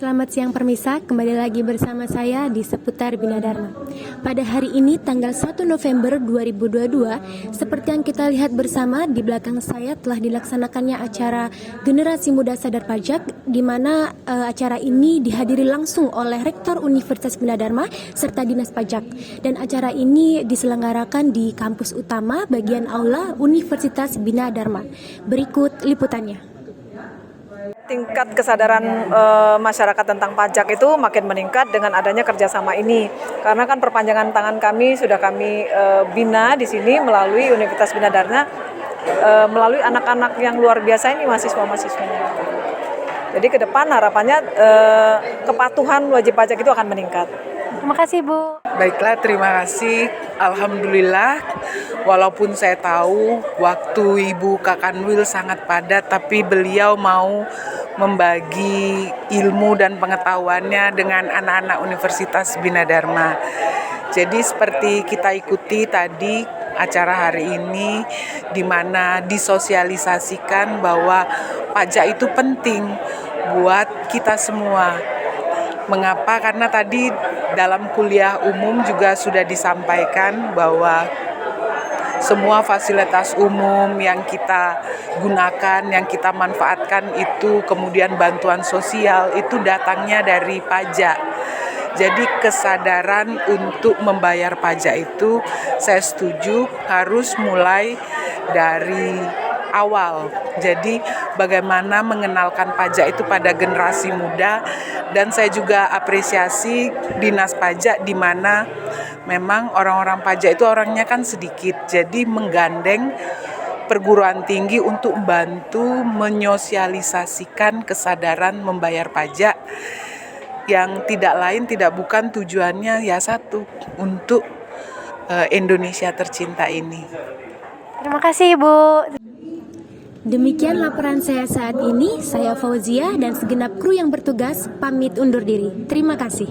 Selamat siang permisa, kembali lagi bersama saya di seputar Bina Dharma. Pada hari ini tanggal 1 November 2022, seperti yang kita lihat bersama di belakang saya telah dilaksanakannya acara Generasi Muda Sadar Pajak, di mana acara ini dihadiri langsung oleh Rektor Universitas Bina Dharma serta Dinas Pajak. Dan acara ini diselenggarakan di kampus utama bagian aula Universitas Bina Dharma. Berikut liputannya. Tingkat kesadaran masyarakat tentang pajak itu makin meningkat dengan adanya kerjasama ini. Karena kan perpanjangan tangan kami sudah kami bina di sini melalui Universitas Bina Dharma, melalui anak-anak yang luar biasa ini, mahasiswa-mahasiswanya. Jadi ke depan harapannya kepatuhan wajib pajak itu akan meningkat. Terima kasih Bu. Baiklah, terima kasih. Alhamdulillah, walaupun saya tahu waktu Ibu Kakanwil sangat padat, tapi beliau mau membagi ilmu dan pengetahuannya dengan anak-anak Universitas Bina Dharma. Jadi seperti kita ikuti tadi acara hari ini, di mana disosialisasikan bahwa pajak itu penting buat kita semua. Mengapa? Karena tadi dalam kuliah umum juga sudah disampaikan bahwa semua fasilitas umum yang kita gunakan, yang kita manfaatkan itu, kemudian bantuan sosial itu datangnya dari pajak. Jadi kesadaran untuk membayar pajak itu saya setuju harus mulai dari awal. Jadi bagaimana mengenalkan pajak itu pada generasi muda, dan saya juga apresiasi Dinas Pajak di mana memang orang-orang pajak itu orangnya kan sedikit. Jadi menggandeng perguruan tinggi untuk bantu menyosialisasikan kesadaran membayar pajak yang tidak lain tidak bukan tujuannya ya satu, untuk Indonesia tercinta ini. Terima kasih Ibu. Demikian laporan saya saat ini. Saya Fauzia dan segenap kru yang bertugas pamit undur diri. Terima kasih.